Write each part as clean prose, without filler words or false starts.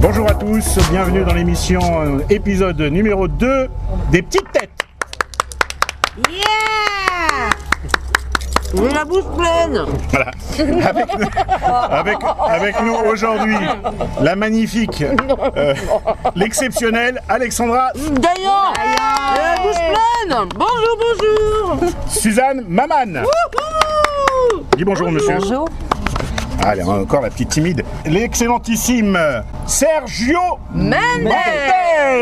Bonjour à tous, bienvenue dans l'émission épisode numéro 2 des petites têtes. Yeah! J'ai la bouche pleine. Voilà. Avec nous aujourd'hui, la magnifique, l'exceptionnelle Alexandra. D'ailleurs, j'ai la bouche pleine. Bonjour, bonjour. Suzanne Maman. Dis bonjour, monsieur. Bonjour. Allez, encore la petite timide. L'excellentissime Sergio Mendes.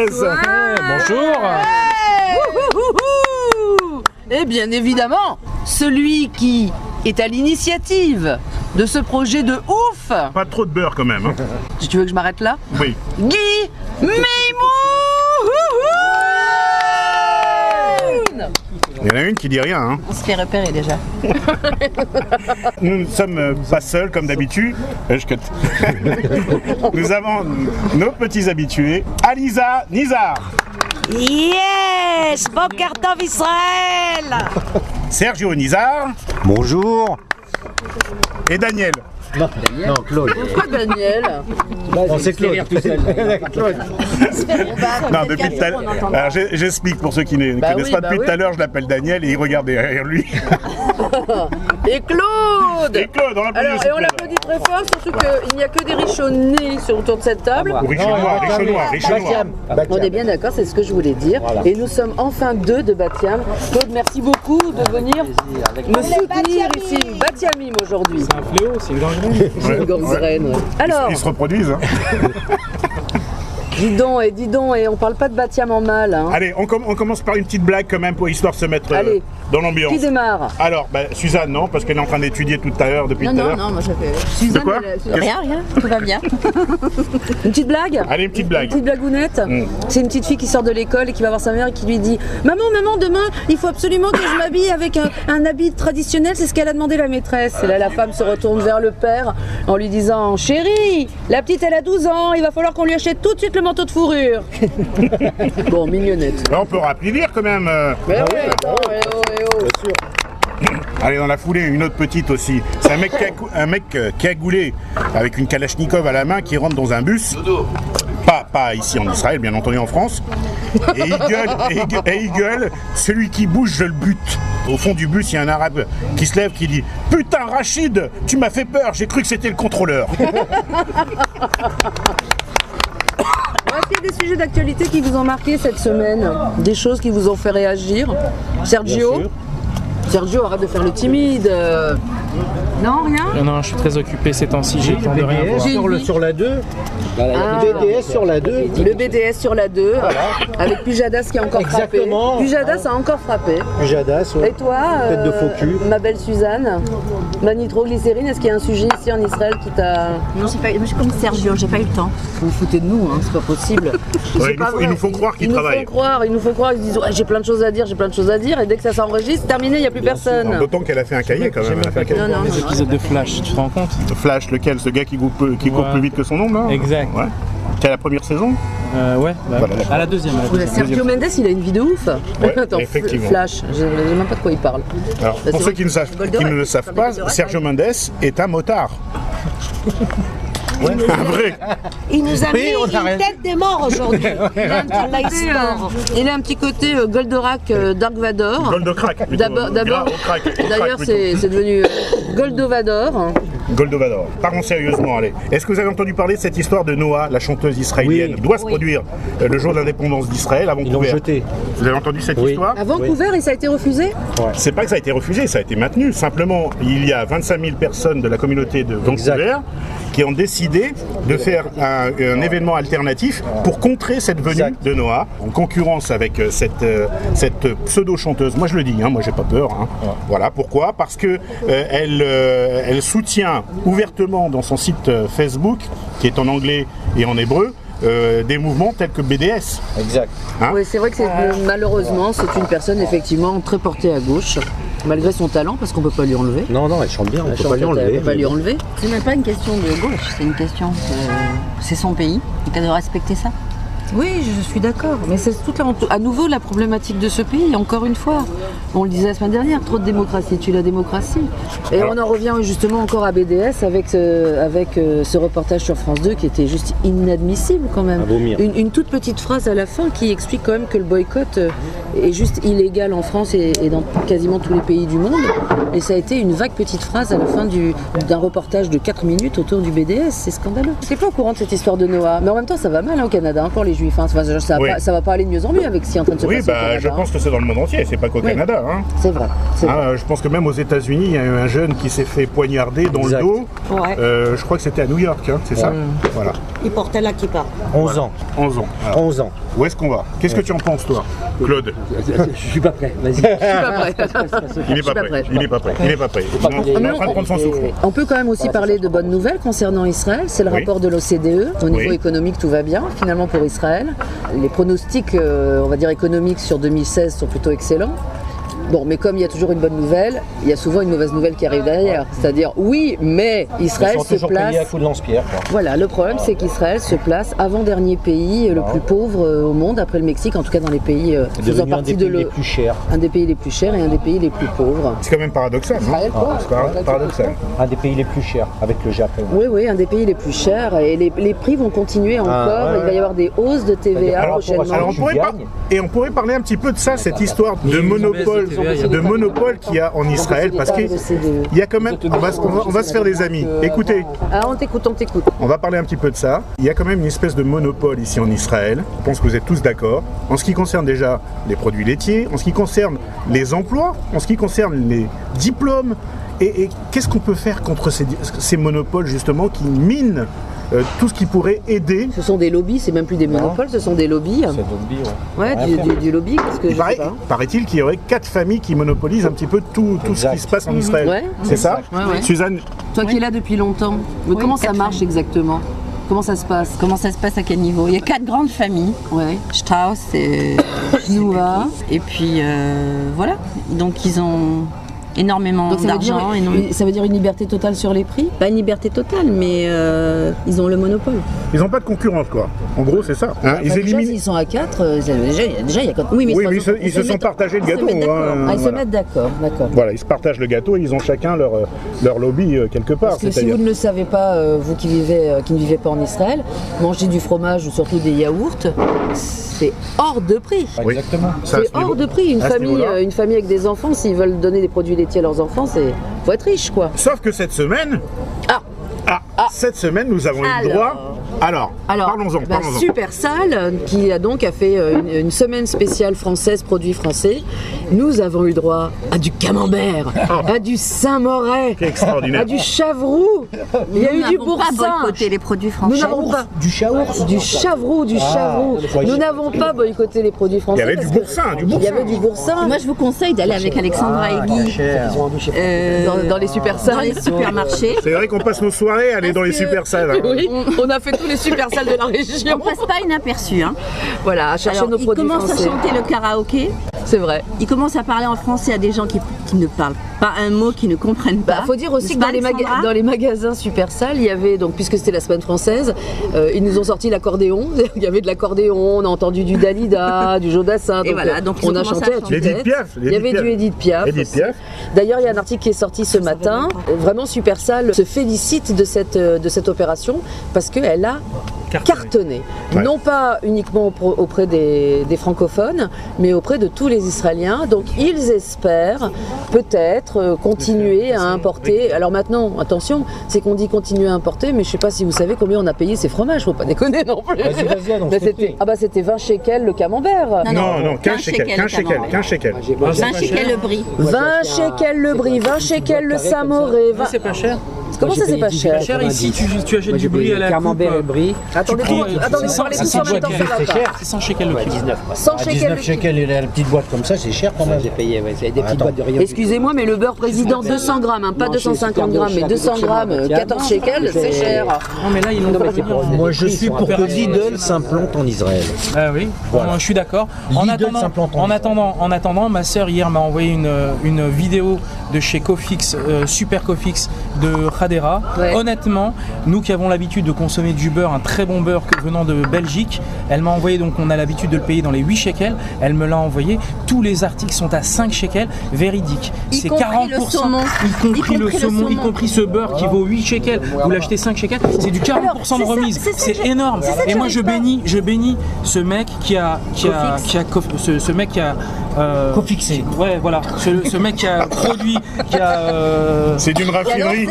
Bonjour. Et bien évidemment, celui qui est à l'initiative de ce projet de ouf. Pas trop de beurre quand même. Hein. Tu veux que je m'arrête là? Oui. Guy Meimoun. Il y en a une qui dit rien. Hein. On se fait repérer déjà. Nous ne sommes pas seuls comme d'habitude. Nous avons nos petits habitués. Aliza Nizar. Yes! Boker Tov Israël! Sergio Nizar. Bonjour. Et Daniel. Non, Claude. Pourquoi Daniel? Non, c'est Claude. Non, depuis tout à l'heure. Alors, j'explique pour ceux qui ne connaissent pas. Depuis tout à l'heure, je l'appelle Daniel et il regarde derrière lui. Et Claude! Et Claude, on l'applaudit Alors, aussi. et on l'applaudit très fort, surtout qu'il n'y a que des richonnés autour de cette table. Riche noir. On est bien d'accord, c'est ce que je voulais dire. Voilà. Et nous sommes enfin deux de Batiam. Claude, merci beaucoup de venir me soutenir ici. Batiamim aujourd'hui. C'est un fléau, c'est une gangrène. C'est une gangrène. Ouais. Alors, Ils se reproduisent. Hein. dis donc, et on parle pas de Batiam en mal. Hein. Allez, on commence par une petite blague quand même pour histoire de se mettre dans l'ambiance. Qui démarre? Alors, Suzanne, non, parce qu'elle est en train d'étudier tout à l'heure, depuis tout à l'heure. Non, moi je fais. De quoi? Rien, tout va bien. Une petite blague? Allez, une petite blague. Une petite blagounette. C'est une petite fille qui sort de l'école et qui va voir sa mère et qui lui dit: Maman, demain, il faut absolument que je m'habille avec un habit traditionnel, c'est ce qu'elle a demandé la maîtresse. Et là, la femme se retourne vers le père en lui disant: Chérie, la petite elle a 12 ans, il va falloir qu'on lui achète tout de suite le manteau de fourrure. Bon, mignonnette. Là, on peut rappeler quand même. Mais oui, attends, eh oh. Allez, dans la foulée, une autre petite aussi. C'est un mec cagoulé avec une kalachnikov à la main qui rentre dans un bus. Pas ici en Israël, bien entendu en France. Et il gueule, celui qui bouge, je le bute. Au fond du bus, il y a un arabe qui se lève, qui dit: Putain, Rachid, tu m'as fait peur, j'ai cru que c'était le contrôleur. Est-ce qu'il y a des sujets d'actualité qui vous ont marqué cette semaine? Des choses qui vous ont fait réagir? Sergio, arrête de faire le timide. Non, rien? Non, je suis très occupé ces temps-ci, j'ai le temps de rien voir. Sur la 2. Ah. BDS sur la 2. Le BDS sur la 2, avec Pujadas qui a encore Exactement. frappé. Pujadas a encore frappé. Pujadas, ouais. Et toi, Tête de faux cul. ma belle Suzanne, la nitroglycérine, est-ce qu'il y a un sujet ici en Israël qui t'a... Non, je suis comme Sergio, j'ai pas eu le temps. Vous vous foutez de nous, hein, c'est pas possible. Ouais, il nous faut croire qu'il travaille. Il nous faut croire, ils disent: ouais, j'ai plein de choses à dire, et dès que ça s'enregistre, terminé, il n'y a plus personne. D'autant qu'elle a fait un cahier quand même. Elle a fait un cahier. Non. Les épisodes de Flash, tu te rends compte? Flash, lequel? Ce gars qui court plus vite que son ombre, là? Exact. Ouais. C'est la première saison? Ouais, Voilà. à la deuxième. Sergio Mendes, il a une vie de ouf. Ouais, Attends, effectivement. Flash, je ne sais même pas de quoi il parle. Alors, c'est pour ceux vrai qui ne le savent pas, Sergio Mendes est un motard. Un vrai. Il nous a mis une tête des morts aujourd'hui. Il a un petit côté Goldorak Dark Vador. Goldocrack. D'abord, d'ailleurs, c'est devenu Goldovador. Goldovador. Parlons sérieusement, allez. Est-ce que vous avez entendu parler de cette histoire de Noah, la chanteuse israélienne? Oui. Doit se produire le jour de l'indépendance d'Israël à Ils l'ont Vancouver. jeté. Vous avez entendu cette histoire? À Vancouver, et ça a été refusé? C'est pas que ça a été refusé, ça a été maintenu. Simplement, il y a 25 000 personnes de la communauté de Vancouver qui ont décidé de faire un événement alternatif pour contrer cette venue de Noah, en concurrence avec cette pseudo-chanteuse. Moi je le dis, hein, moi j'ai pas peur. Hein. Voilà, pourquoi? Parce que elle soutient ouvertement dans son site Facebook, qui est en anglais et en hébreu, des mouvements tels que BDS. Exact. Hein? Oui, c'est vrai que malheureusement, c'est une personne effectivement très portée à gauche, malgré son talent, parce qu'on peut pas lui enlever. Non, elle chante bien, on peut pas lui On enlever. peut pas lui enlever. C'est même pas une question de gauche, c'est une question que c'est son pays et qu'elle doit respecter ça. Oui, je suis d'accord, mais c'est à nouveau la problématique de ce pays, encore une fois. On le disait la semaine dernière, trop de démocratie tue la démocratie. Et on en revient justement encore à BDS avec ce reportage sur France 2 qui était juste inadmissible quand même. À vomir. Une toute petite phrase à la fin qui explique quand même que le boycott est juste illégal en France et dans quasiment tous les pays du monde. Et ça a été une vague petite phrase à la fin d'un reportage de 4 minutes autour du BDS, c'est scandaleux. Je n'étais pas au courant de cette histoire de Noah, mais en même temps ça va mal au Canada pour les Juifs. Hein. Ça va pas aller de mieux en mieux avec ce qui est en train de se passer au Canada. Je pense que c'est dans le monde entier, c'est pas qu'au Canada. Hein. C'est vrai. Je pense que même aux États-Unis, il y a eu un jeune qui s'est fait poignarder dans le dos. Ouais. Je crois que c'était à New York, hein, c'est ça. Voilà. Il portait la kippa. 11 ans. 11 ans. Alors, 11 ans. où est-ce qu'on va? Qu'est-ce que tu en penses, toi, Claude? Je suis pas prêt, vas-y. Je suis pas prêt. Il n'est pas prêt. Il n'est pas prêt. Il n'est pas prêt. Il est en train de prendre son souffle. On peut quand même aussi parler de bonnes nouvelles concernant Israël. C'est le rapport de l'OCDE. Au niveau économique, tout va bien, finalement, pour Israël. Les pronostics, on va dire économiques sur 2016 sont plutôt excellents. Bon, mais comme il y a toujours une bonne nouvelle, il y a souvent une mauvaise nouvelle qui arrive derrière. C'est-à-dire, oui, mais Israël se place... à coup de lance-pierre. Voilà, le problème, c'est qu'Israël se place avant-dernier pays le plus pauvre au monde, après le Mexique, en tout cas dans les pays faisant partie de les plus chers. un des pays les plus chers et un des pays les plus pauvres. C'est quand même paradoxal. C'est paradoxal. Un des pays les plus chers, avec le Japon. Oui, un des pays les plus chers. Et les prix vont continuer encore. Il va y avoir des hausses de TVA prochainement. Alors on pourrait parler un petit peu de ça, cette histoire de monopole qu'il y a en Israël, parce qu'il y a quand même, on va se faire des amis. Écoutez. Ah, on t'écoute. On va parler un petit peu de ça. Il y a quand même une espèce de monopole ici en Israël. Je pense que vous êtes tous d'accord. En ce qui concerne déjà les produits laitiers, en ce qui concerne les emplois, en ce qui concerne les diplômes. Et qu'est-ce qu'on peut faire contre ces monopoles justement qui minent tout ce qui pourrait aider? Ce sont des lobbies, c'est même plus des monopoles, ce sont des lobbies. C'est lobby, ouais. Du lobby, parce que paraît-il qu'il y aurait 4 familles qui monopolisent un petit peu tout ce qui se passe en Israël. Ouais, c'est ça ouais. Suzanne? Toi qui es là depuis longtemps, mais comment ça marche exactement? Comment ça se passe? Comment ça se passe à quel niveau? Il y a 4 grandes familles. Ouais. Strauss et Noah. Et puis voilà. Donc ils ont énormément d'argent. Ça veut dire une liberté totale sur les prix? Pas une liberté totale, mais ils ont le monopole. Ils n'ont pas de concurrence, quoi. En gros, c'est ça. Hein, ils éliminent. Ils sont à 4, déjà il y a... Oui, mais ils se sont partagés le gâteau. Ils se mettent d'accord. Voilà, ils se partagent le gâteau et ils ont chacun leur lobby quelque part. Parce que si vous ne le savez pas, vous qui ne vivez pas en Israël, manger du fromage ou surtout des yaourts, c'est hors de prix. Oui. Exactement. C'est hors de prix. Une famille avec des enfants, s'ils veulent donner des produits laitiers à leurs enfants, faut être riche, quoi. Sauf que cette semaine, cette semaine, nous avons eu le droit. Alors, parlons-en. Supersal, qui a fait une semaine spéciale française, produits français, nous avons eu droit à du camembert, à du Saint-Moré, à du Chavroux. Il y a eu du boursin. Nous n'avons pas boycotté les produits français. Nous n'avons pas Du Chavroux. Du Chavroux. Nous n'avons pas boycotté les produits français. Il y avait du boursin. Il y avait du boursin. Moi, je vous conseille d'aller avec Alexandra et Guy dans les Supersal. Dans les supermarchés. C'est vrai qu'on passe nos soirées à aller dans les Supersal. Hein. Oui, on a fait tous les Supersal de la région. On passe pas inaperçu. Hein. Voilà, à chercher nos produits français. Il commence à chanter le karaoké. C'est vrai. Il commence à parler en français à des gens qui ne parlent pas un mot, qui ne comprennent pas. Il faut dire aussi que dans les magasins Supersal, il y avait, donc, puisque c'était la semaine française, ils nous ont sorti l'accordéon. Il y avait de l'accordéon, on a entendu du Dalida, du Jodassin. Et voilà, donc on a chanté à tue-tête. Il y avait du Edith Piaf. D'ailleurs, il y a un article qui est sorti ce matin. Vraiment, Supersal se félicite de cette opération parce qu'elle a cartonné. Ouais. Non pas uniquement auprès des francophones, mais auprès de tous les Israéliens. Donc ils espèrent peut-être continuer à importer. Alors maintenant, attention, c'est qu'on dit continuer à importer, mais je ne sais pas si vous savez combien on a payé ces fromages, faut pas déconner non plus. C'était 20 shekels le camembert. Non, 15 shekels. 15 shekels. 20 shekels le brie. 20 shekels le brie, 20 shekels le Saint-Moré. C'est pas cher. Comment ça, c'est pas cher? Cher ici, tu achètes du brie à la camembert et brie. Attendez, vous parlez tous en même temps, ça va pas. C'est 100 shekels le kilo. 100 shekels. 19 shekels et la petite boîte comme ça, c'est cher quand même. J'ai payé, des petites boîtes de rien. Excusez-moi, mais le beurre président, 200 grammes, hein, pas 250 grammes, mais 200 grammes, 14 shekels, c'est cher. Non, mais là, ils l'ont fait. Moi, je suis pour que Lidl s'implante en Israël. Ah oui, je suis d'accord. En attendant, ma sœur hier m'a envoyé une vidéo de chez Cofix, Super Cofix, de Khader Pradera. Ouais. Honnêtement, nous qui avons l'habitude de consommer du beurre, un très bon beurre venant de Belgique, elle m'a envoyé, donc on a l'habitude de le payer dans les 8 shekels, elle me l'a envoyé, tous les articles sont à 5 shekels, véridique. C'est 40%, y compris le saumon, y compris ce beurre qui vaut 8 shekels, vous l'achetez 5 shekels, c'est du 40% de remise, c'est énorme. Et moi je bénis ce mec qui a Cofixé. Ouais, voilà. Ce mec qui a produit, C'est d'une raffinerie.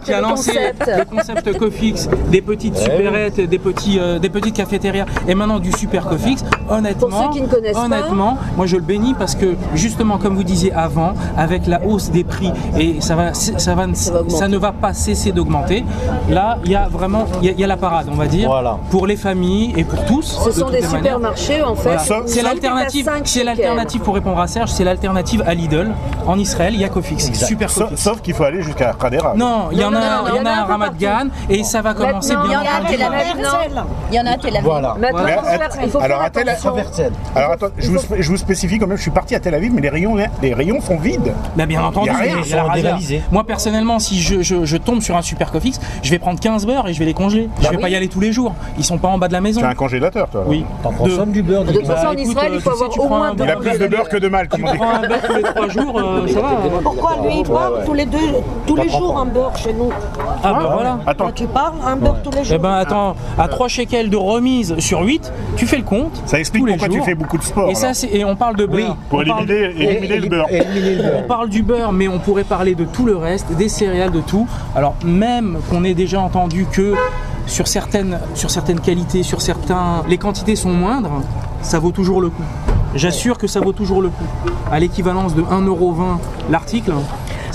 Qui a lancé le concept Cofix, des petites supérettes, des petites cafétérias, et maintenant du super Cofix. Honnêtement, pour ceux qui ne connaissent moi je le bénis parce que justement, comme vous disiez avant, avec la hausse des prix et ça ne va pas cesser d'augmenter. Là, il y a vraiment, il y a la parade, on va dire, pour les familles et pour tous. Ce sont des supermarchés en fait. Voilà. C'est l'alternative pour répondre à Serge, c'est l'alternative à Lidl. En Israël, il y a Cofix, super Cofix. Sauf qu'il faut aller jusqu'à Pradera. Non, il y en a à Ramat Gan et ça va commencer bien entendu. Il y en a à Tel Aviv. Voilà. Il faut faire attention. Alors attends, je vous spécifie quand même, je suis parti à Tel Aviv, mais les rayons sont vides. Bah, bien entendu, Il y a rien, il y a la razzia. dévalisés. Moi personnellement, si je tombe sur un super Cofix, je vais prendre 15 beurres et je vais les congeler. Je vais pas y aller tous les jours. Ils sont pas en bas de la maison. Tu as un congélateur, toi. Oui. T'en consommes du beurre. De toute façon, en Israël, il faut avoir au moins Il a plus de beurre que de mal, comme on Tu dit. prends un beurre tous les 3 jours, ça va. Pourquoi lui il parle tous les jours un beurre chez nous? Ah bah voilà. Attends, Toi, tu parles un beurre tous les jours? Eh ben attends, à 3 shekels de remise sur 8, tu fais le compte. ça explique tous les pourquoi tu jours. fais beaucoup de sport. Et ça, et on parle de beurre. Pour On parle- éliminer le beurre. On parle du beurre, mais on pourrait parler de tout le reste, des céréales, de tout. Alors même qu'on ait déjà entendu que sur certaines qualités, les quantités sont moindres, ça vaut toujours le coup. J'assure que ça vaut toujours le coup. À l'équivalence de 1,20 € l'article.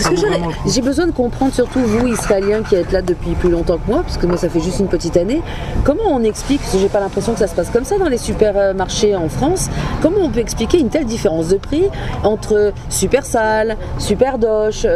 Parce que j'ai besoin de comprendre, surtout vous, Israéliens, qui êtes là depuis plus longtemps que moi, parce que moi ça fait juste une petite année, comment on explique, parce que j'ai pas l'impression que ça se passe comme ça dans les supermarchés en France, comment on peut expliquer une telle différence de prix entre Supersal, Superdosh,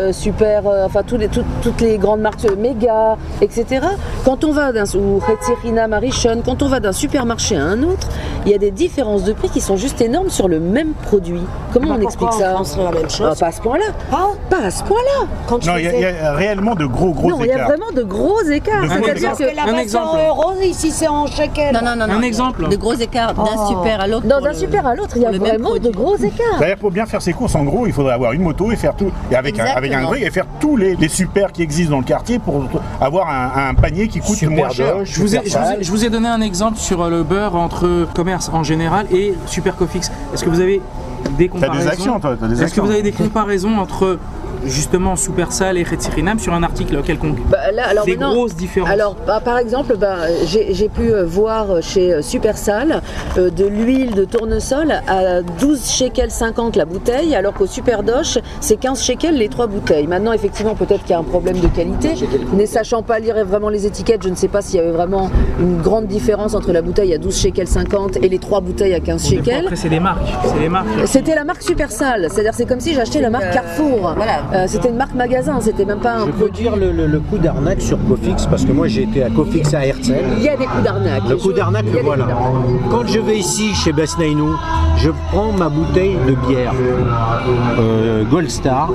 enfin toutes les grandes marques Mega, etc. Quand on va ou Hetzirina, Marichon, quand on va d'un supermarché à un autre, il y a des différences de prix qui sont juste énormes sur le même produit. Comment on explique ça? En France, c'est la même chose. Pas à ce point-là. Hein? Pas à ce point-là. Quand tu Non, il y a réellement de gros Non, il y a écarts. vraiment de gros écarts. De gros C'est-à-dire Parce que que là-bas c'est en euros, ici c'est en shekel. Non. Un exemple. De gros écarts d'un super à l'autre. dans pour un super à l'autre, il y a pour le même vraiment de produit. gros écarts. D'ailleurs, pour bien faire ses courses, en gros, il faudrait avoir une moto et faire tout, et avec un Exactement. truc, et faire tous les super qui existent dans le quartier pour avoir un panier qui coûte moins cher. Je vous ai donné un exemple sur le beurre entre commerce en général et Super Cofix. Est-ce que vous avez des comparaisons? T'as des actions, toi, t'as des Est-ce que actions. vous avez des comparaisons entre justement Supersal et Hetzirina sur un article quelconque? Là, alors Des maintenant, grosses différences. Alors, par exemple, j'ai pu voir chez Supersal de l'huile de tournesol à 12 shekels 50 la bouteille, alors qu'au Superdosh, c'est 15 shekels les 3 bouteilles. Maintenant, effectivement, peut-être qu'il y a un problème de qualité. Ne sachant pas lire vraiment les étiquettes, je ne sais pas s'il y avait vraiment une grande différence entre la bouteille à 12 shekels 50 et les 3 bouteilles à 15 shekels. Après, c'est des marques. C'est des marques. C'était la marque Supersal, c'est-à-dire c'est comme si j'achetais la marque Carrefour. voilà. C'était une marque magasin, c'était même pas un Je peux produit. dire le coup d'arnaque sur Cofix, parce que moi j'ai été à Cofix à Herzl. Il y a des coups d'arnaque. Le coup d'arnaque, Il y a des voilà. coups d'arnaque. Quand je vais ici chez Besneinou, je prends ma bouteille de bière Gold Star,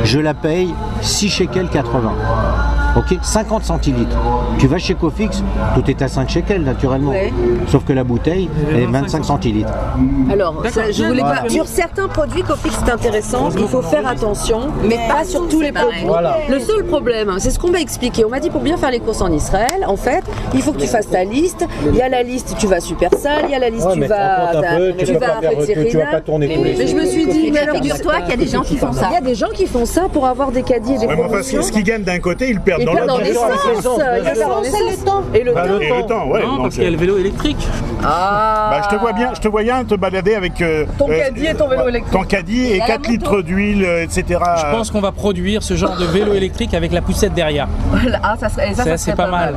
je la paye 6 shekels 80. Ok, 50 centilitres. Tu vas chez Cofix, tout est à 5 shekels naturellement. Ouais. Sauf que la bouteille est 25 centilitres. Alors, D'accord. je voulais Voilà. pas. Sur certains produits Cofix, c'est intéressant, il faut faire attention, mais pas sur tous les pareil. produits. Voilà. Le seul problème, c'est ce qu'on m'a expliqué. On m'a dit pour bien faire les courses en Israël, en fait, il faut que tu fasses ta liste. Il y a la liste, tu vas Supersal, il y a la liste, Ouais, tu mais vas. te rends compte un peu, tu vas pas faire- Hetzirina. tu vas pas tourner tous les Mais je me suis dit, mais alors, Figure-toi qu'il y a des gens qui font ça. il y a des gens qui font ça pour avoir des caddies et des Ouais, mais enfin, promotions. ce qu'ils gagnent d'un côté, ils perdent Ils dans perdent dans l'autre. l'essence. C'est le temps. Et le Et le temps. temps, ouais. Non, donc, parce qu'il y a le vélo électrique. Ah. je te vois bien te balader avec Ton caddie et ton vélo électrique. Ton caddie et Et à la 4 moto. litres d'huile, etc. Je pense qu'on va produire ce genre de vélo électrique avec la poussette derrière. Ah, ça serait, C'est pas mal.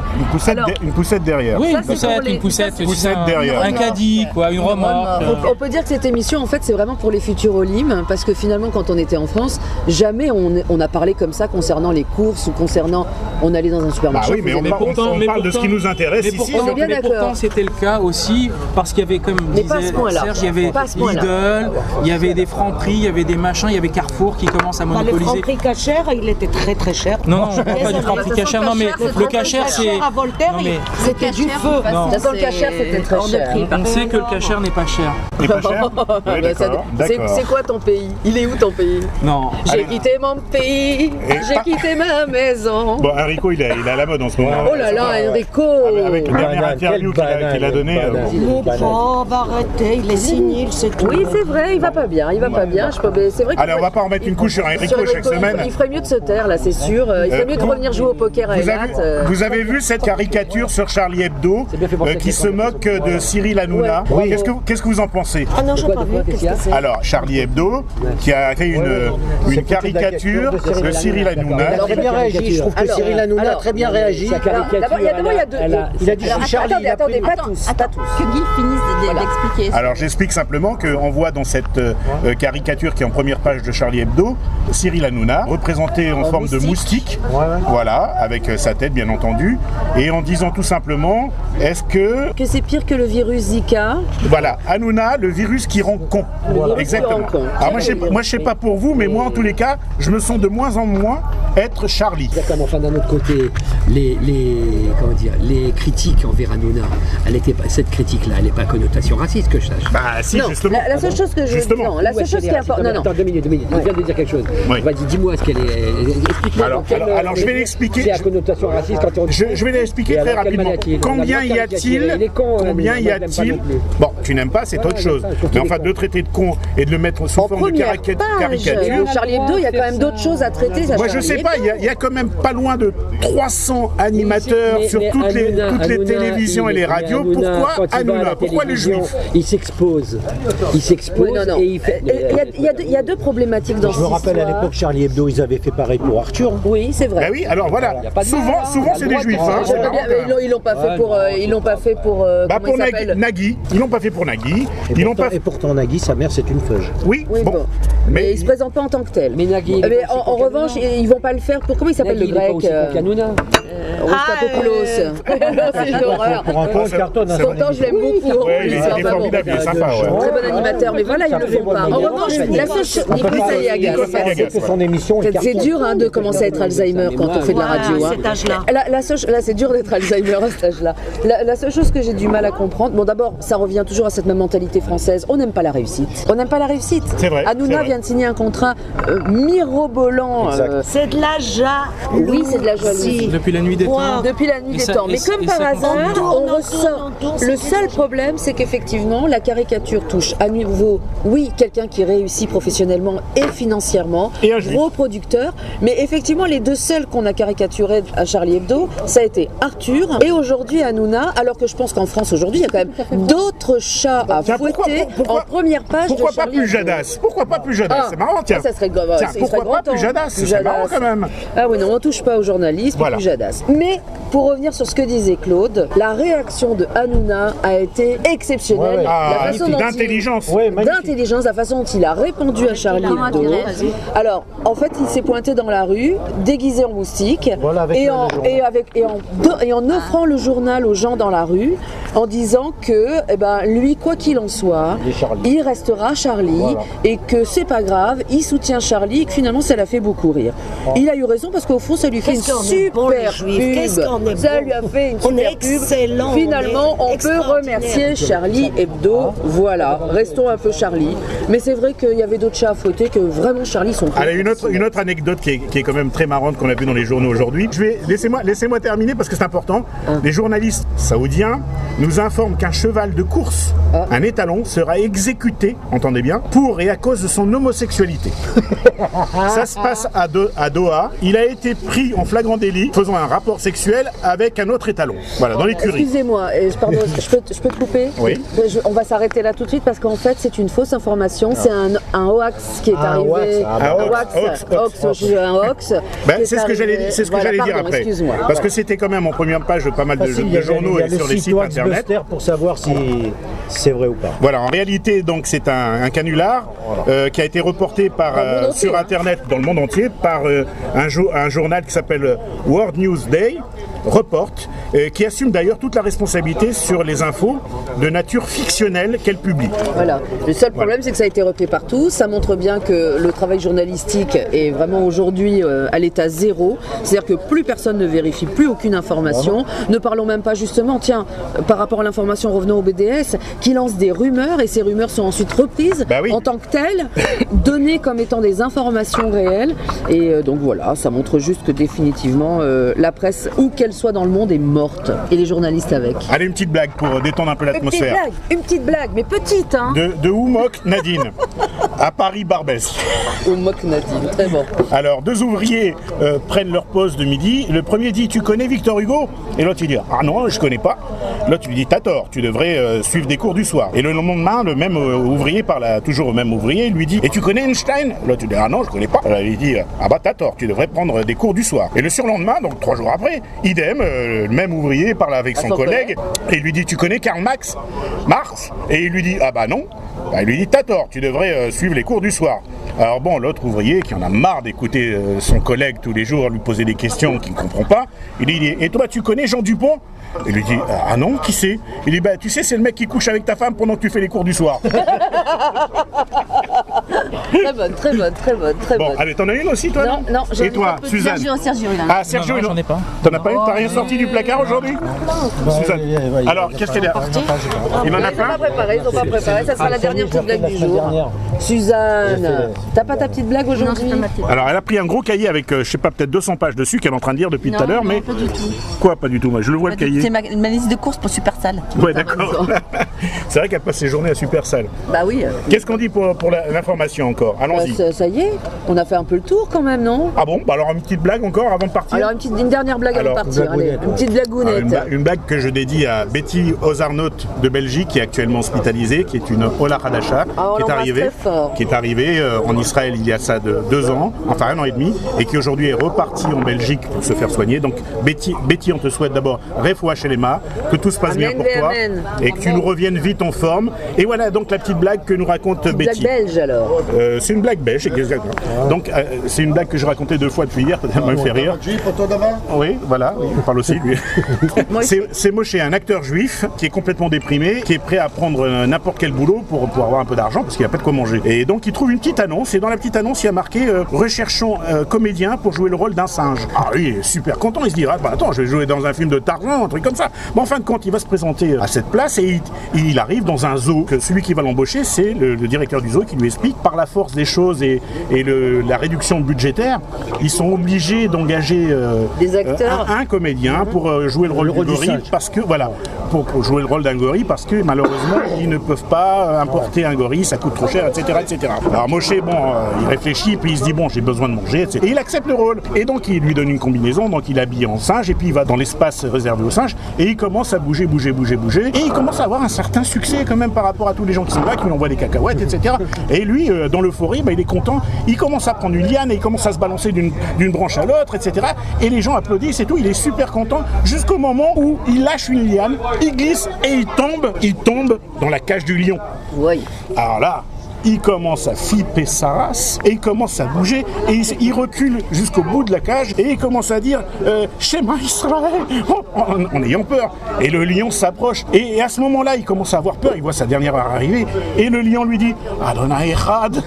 Une poussette derrière. Oui, Ça, une c'est pour les- poussette, ça, c'est tu sais, derrière. un caddie, quoi, une remorque. On peut dire que cette émission, en fait, c'est vraiment pour les futurs Olim, parce que finalement, quand on était en France, jamais on a parlé comme ça concernant les courses ou concernant. On allait dans un Bah supermarché. oui, mais faisait on des parle courses. de ce qui nous intéresse mais ici. pourtant, on est bien mais d'accord. pourtant, c'était le cas aussi Charlie parce qu'il y avait, comme Mais pas à ce disait point-là. Serge, il y avait Pas à ce point-là. Lidl, il y avait des Franprix, il y avait des machins, il y avait Carrefour qui commence à Bah, le monopoliser. Franprix cachère, il était très très cher. Non, on parle pas du Franprix De toute façon, cachère, non mais cachère, le cachère c'est... Cachère à Voltaire, Non, mais- c'était du feu. Non. De toute façon, le cachère, c'était très cher. On sait que le cachère n'est pas cher. Il est pas cher. Oui, Bah, ça- d'accord, c'est d'accord. c'est quoi ton pays? Il est où ton pays? Non. J'ai quitté mon pays, j'ai quitté ma maison. Bon, Enrico, il est à la mode en ce moment. Oh là là, Enrico! Avec la dernière Banane, interview quelle qu'il a donnée. Le pauvre, arrêtez, il est signé, c'est tout. Oui, c'est vrai, il va pas bien, il va pas bien. C'est vrai. Allez, on va pas en mettre une couche sur Enrico chaque semaine. Il ferait mieux de se taire là, c'est sûr. Il ferait mieux de revenir jouer au poker à Elat. Vous avez vu cette caricature sur Charlie Hebdo qui se moque de Cyril Hanouna. Ouais. Qu'est-ce que vous en pensez? Ah non, j'ai pas vu, qu'est-ce que c'est? Alors, Charlie Hebdo, qui a fait une caricature de Cyril Hanouna. Il a très bien réagi, je trouve que Cyril Hanouna a très bien réagi. D'abord, il y a deux. Il a dit sous Charlie, il a Attendez, pris... pas tous, pas tous. Que Guy finisse d'expliquer. Alors j'explique simplement qu'on voit dans cette caricature qui est en première page de Charlie Hebdo, Cyril Hanouna, représenté en forme de moustique, voilà, avec sa tête bien entendu, et en disant tout simplement, est-ce que... Que c'est pire que le virus Zika. Voilà, Hanouna, le virus qui rend con. virus Exactement. qui rend con. Alors moi je sais pas pour vous, mais moi en tous les cas, je me sens de moins en moins être Charlie. Exactement. Enfin, d'un autre côté, les critiques envers Hanouna, cette critique-là, elle n'est pas à connotation raciste, que je sache. Bah si, Non, justement. la seule chose que je Justement. non, la seule chose qui est importante. Non, non. Attends, 2 minutes. Il vient de dire quelque chose. Oui. Vas-y, dis-moi ce qu'elle est. Explique-moi. Alors, je vais l'expliquer. C'est à connotation raciste quand on dit. Je vais l'expliquer très rapidement. Combien y a-t-il Bon, tu n'aimes pas, c'est autre chose. Mais enfin, de le traiter de con et de le mettre sous En forme de première page, caricature. Charlie Hebdo, il y a quand même d'autres choses à traiter. Moi, je sais pas, il y a quand même pas loin de 300 animateurs sur toutes les télévisions et les radios. Pourquoi Hanouna? Pourquoi les Juifs? Il s'expose. Oui, non, non. et il fait. Il y a deux problématiques dans Je me rappelle à l'époque, Charlie Hebdo, ils avaient fait pareil pour Arthur. Oui, c'est vrai. Ben oui, alors voilà, souvent c'est des Juifs. Hein, Je sais bien, mais ils l'ont pas fait pour. Ils l'ont pas fait pour. Bah Comment pour il s'appelle Nagui, ils l'ont pas fait pour Nagui. Ils l'ont pas. Et pourtant, Nagui, sa mère, c'est une feuge. Oui, Oui, bon. bon. Mais il se présente pas en tant que tel. Mais Nagui. Mais en revanche, ils vont pas le faire pour. Comment il s'appelle le grec Hanouna. Rostapopoulos. C'est une horreur. Pour un con, il cartonne. Pourtant, je l'aime beaucoup. Ouais, il est formidable, il est sympa. Ouais. Très bon animateur, mais voilà, ils le font pas. En revanche, la seule chose. Nicolas Aliagas. C'est son émission. il C'est cartonne. dur de commencer à être Alzheimer quand on fait de la radio. à cet âge-là. Là, c'est dur d'être Alzheimer à cet âge-là. La seule chose que j'ai du mal à comprendre, bon, d'abord, ça revient toujours à cette même mentalité française. On n'aime pas la réussite. On n'aime pas la réussite. C'est vrai, c'est Hanouna vrai. vient de signer un contrat mirobolant. C'est de la jalousie. Oui, c'est de la jalousie. Depuis la nuit des temps. Depuis la nuit Et des ça- temps. et Mais ça- comme et par ça hasard, continue. on ressort. Le seul problème, c'est qu'effectivement, la caricature touche à nouveau, oui, quelqu'un qui réussit professionnellement et financièrement, Et un juif. gros producteur, mais effectivement, les deux seuls qu'on a caricaturés à Charlie Hebdo, ça a été Arthur et aujourd'hui Hanouna, alors que je pense qu'en France aujourd'hui, il y a quand même d'autres chats à Tiens, fouetter pourquoi- en première page Pourquoi de pas Charlie plus Hebdo. Jadas? Pourquoi pas plus Jadas? Ah, C'est marrant, tiens. Ça serait, Tiens, il serait pourquoi grand pas plus temps. Jadas? C'est marrant quand même. Ah oui, non, on touche pas au journalisme, Voilà. plus Jadas. Mais pour revenir sur ce que disait Claude, la réaction de Hanouna a été exceptionnelle. Ah, La façon dont d'intelligence. d'intelligence, la façon dont il a répondu à Charlie Hebdo. Alors, en fait, il s'est pointé dans la rue, déguisé en moustique, Voilà, avec et, le en, journal. et en offrant le journal aux gens dans la rue, en disant que, eh ben, lui, quoi qu'il en soit, Il est Charlie. il restera Charlie, Voilà. et que c'est pas grave, il soutient Charlie, et que finalement, ça l'a fait beaucoup rire. Il a eu raison parce qu'au fond, ça lui fait une Qu'est-ce qu'on est bon, les super Juifs. Qu'est-ce qu'on pub. est Ça bon. lui a fait une On est super pub. excellent, Finalement, on est on peut extraordinaire. remercier Charlie Hebdo. Voilà, restons un peu Charlie. Mais c'est vrai qu'il y avait d'autres chats à fouetter que vraiment Charlie sont cool. Allez, une autre anecdote qui est quand même très marrante qu'on a vue dans les journaux aujourd'hui. Laissez-moi terminer parce que c'est important. Les journalistes saoudiens nous informent qu'un cheval de course, un étalon, sera exécuté, entendez bien, pour et à cause de son homosexualité. Ça se passe à Doha. Il a été pris en flagrant délit faisant un rapport sexuel avec un autre étalon. Voilà, dans l'écurie. Excusez-moi, pardon, je peux te couper? Oui. On va s'arrêter là tout de suite parce qu'en fait c'est une fausse information. C'est un hoax qui est arrivé. Un hoax. Ben, qui est c'est ce que arrivé. j'allais Voilà, dire pardon, après. excuse-moi. Parce que c'était quand même en première page de pas mal de journaux et sur les sites internet. Pour savoir si c'est vrai ou pas. Voilà, en réalité, donc c'est un canular qui a été reporté par, Dans le monde entier, sur hein. Internet dans le monde entier par un journal qui s'appelle World News Day, reporte, qui assume d'ailleurs toute la responsabilité sur les infos de nature fictionnelle qu'elle publie. Voilà. Le seul problème, c'est que ça a été repris partout. Ça montre bien que le travail journalistique est vraiment aujourd'hui à l'état zéro. C'est-à-dire que plus personne ne vérifie plus aucune information. Ne parlons même pas justement, tiens, par rapport à l'information, revenons au BDS, qui lance des rumeurs et ces rumeurs sont ensuite reprises en tant que telles, données comme étant des informations réelles. Et donc voilà, ça montre juste que définitivement la presse, où qu'elle soit dans le monde, est morte. Et les journalistes avec. Allez, une petite blague pour détendre un peu l'atmosphère. Une petite blague, mais petite, hein. De Oumoc Nadine, à Paris-Barbès. Oumoc Nadine, très bon. Alors, deux ouvriers prennent leur pause de midi. Le premier dit, tu connais Victor Hugo? Et l'autre il dit, ah non, je connais pas. L'autre lui dit, t'as tort, tu devrais suivre des cours du soir. Et le lendemain, le même ouvrier parle toujours au même ouvrier, il lui dit, et tu connais Einstein? L'autre lui dit, ah non, je connais pas. Alors, il dit, ah bah t'as tort, tu devrais prendre des cours du soir. Et le surlendemain, donc 3 jours après, idem, le même ouvrier parle avec son collègue et il lui dit, tu connais Karl Marx? Et il lui dit, ah bah non. Bah, il lui dit, t'as tort, tu devrais suivre les cours du soir. Alors bon, l'autre ouvrier, qui en a marre d'écouter son collègue tous les jours lui poser des questions qu'il ne comprend pas, il lui dit, et toi tu connais Jean Dupont? Il lui dit, ah non, qui c'est? Il dit, bah tu sais, c'est le mec qui couche avec ta femme pendant que tu fais les cours du soir. Très bonne, très bonne, très bonne, très bonne. Bon, allez, t'en as une aussi toi? Non, j'en ai et toi, pas. Suzanne? Sergio, il en a. Ah, Sergio, Non, j'en ai pas. T'en as pas une? T'as rien sorti du placard aujourd'hui? Suzanne. Alors, qu'est-ce qu'il y a? Il en a Ils n'ont plein? pas préparé, ça sera la dernière petite blague du jour. Suzanne, t'as pas ta petite blague aujourd'hui? Alors, elle a pris un gros cahier avec, je sais pas, peut-être 200 pages dessus qu'elle est en train de lire depuis tout à l'heure, mais... pas du tout. Quoi, pas du tout? Moi, je le vois le cahier. C'est ma liste de courses pour Supersal. Ouais, d'accord. C'est vrai qu'elle passe ses journées à Supersal. Bah oui. Qu'est-ce qu'on dit pour l'information encore? Allons-y. Ça y est, on a fait un peu le tour quand même, non? Ah bon? Bah alors une petite blague encore avant de partir? Alors une dernière blague avant de partir, allez, une petite blagounette. Une blague que je dédie à Betty Ozarnaut de Belgique, qui est actuellement hospitalisée, qui est une Ola Hadasha, qui est arrivée en Israël il y a ça de 2 ans, enfin 1 an et demi, et qui aujourd'hui est repartie en Belgique pour se faire soigner. Donc Betty, on te souhaite d'abord Refoua Shelema, que tout se passe bien pour toi, et que tu nous reviennes vite en forme. Et voilà donc la petite blague que nous raconte Betty. Blague belge alors. C'est une blague belge, exactement. Donc c'est une blague que je racontais 2 fois depuis hier, ça me fait rire. Oui, voilà, il parle aussi lui. C'est Moshe, un acteur juif qui est complètement déprimé, qui est prêt à prendre n'importe quel boulot pour avoir un peu d'argent parce qu'il n'a pas de quoi manger. Et donc il trouve une petite annonce, et dans la petite annonce il y a marqué recherchons comédien pour jouer le rôle d'un singe. Ah oui, il est super content, il se dit ah bah attends, je vais jouer dans un film de Tarzan, un truc comme ça. Mais en fin de compte, il va se présenter à cette place et il arrive dans un zoo. Celui qui va l'embaucher, c'est le directeur du zoo qui lui explique par la force des choses et la réduction budgétaire, ils sont obligés d'engager des acteurs, un comédien pour jouer le rôle du gorille, parce que voilà, pour jouer le rôle d'un gorille, parce que malheureusement ils ne peuvent pas importer un gorille, ça coûte trop cher, etc., etc. Alors Moshe, il réfléchit, puis il se dit bon, j'ai besoin de manger, etc. Et il accepte le rôle. Et donc il lui donne une combinaison, donc il est habillé en singe, et puis il va dans l'espace réservé aux singes, et il commence à bouger, et il commence à avoir un certain succès quand même par rapport à tous les gens qui sont là, qui lui envoient des cacahuètes, etc. Et lui, dans l'euphorie, il est content, il commence à prendre une liane, et il commence à se balancer d'une branche à l'autre, etc. Et les gens applaudissent et tout, il est super content, jusqu'au moment où il lâche une liane, il glisse, et il tombe dans la cage du lion. Oui. Alors là, il commence à flipper sa race et il commence à bouger et il recule jusqu'au bout de la cage et il commence à dire Shema Israël en ayant peur. Et le lion s'approche et à ce moment-là il commence à avoir peur, il voit sa dernière heure arriver et le lion lui dit Adonai Echad.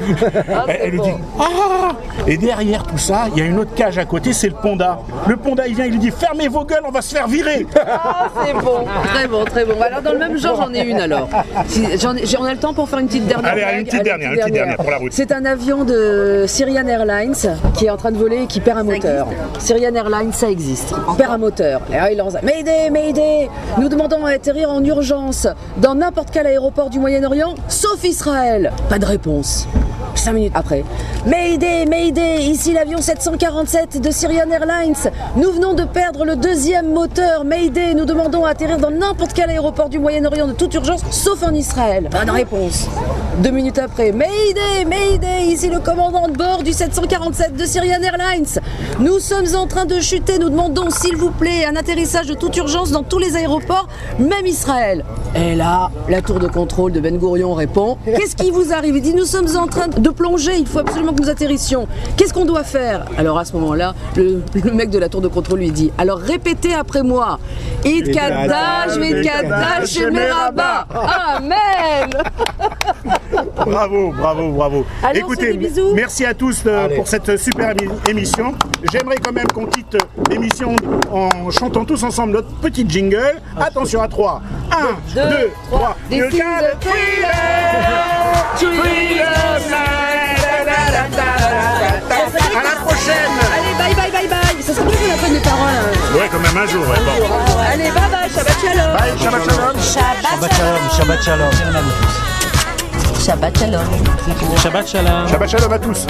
Elle lui dit ah. Et derrière tout ça il y a une autre cage à côté, c'est le panda. Le panda il vient, il lui dit fermez vos gueules, on va se faire virer. Ah c'est bon, très bon, très bon. Alors dans le même genre j'en ai une alors. On a le temps pour faire une petite dernière. Allez, une petite dernière pour la route. C'est un avion de Syrian Airlines qui est en train de voler et qui perd un moteur. Syrian Airlines, ça existe. Il perd un moteur. Et alors il lance Mayday, Mayday, nous demandons à atterrir en urgence dans n'importe quel aéroport du Moyen-Orient, sauf Israël. Pas de réponse. 5 minutes après. Mayday, Mayday, ici l'avion 747 de Syrian Airlines. Nous venons de perdre le 2e moteur. Mayday, nous demandons à atterrir dans n'importe quel aéroport du Moyen-Orient de toute urgence, sauf en Israël. Pas de réponse. 2 minutes après, Mayday, Mayday, ici le commandant de bord du 747 de Syrian Airlines. Nous sommes en train de chuter, nous demandons s'il vous plaît un atterrissage de toute urgence dans tous les aéroports, même Israël. Et là, la tour de contrôle de Ben Gourion répond, qu'est-ce qui vous arrive? Il dit, nous sommes en train de plonger, il faut absolument que nous atterrissions. Qu'est-ce qu'on doit faire? Alors à ce moment-là, le mec de la tour de contrôle lui dit, alors répétez après moi, Itkadash, Itkadash, Meraba. Amen. Bravo, bravo, bravo. Allez, Écoutez, on se dit bisous. merci à tous pour cette super émission. J'aimerais quand même qu'on quitte l'émission en chantant tous ensemble notre petit jingle. Attention à 3. 1, 2, 3. You got a thriller, À la prochaine. Allez, bye bye bye bye. Ça serait bien qu'on apprenne les paroles. Ouais, quand même un jour. Ouais, bon. Allez, bye bye, Shabbat Shalom. Bye, Shabbat Shalom. Shabbat shalom, Shabbat shalom. Shabbat shalom. Shabbat shalom. Shabbat Shalom à tous.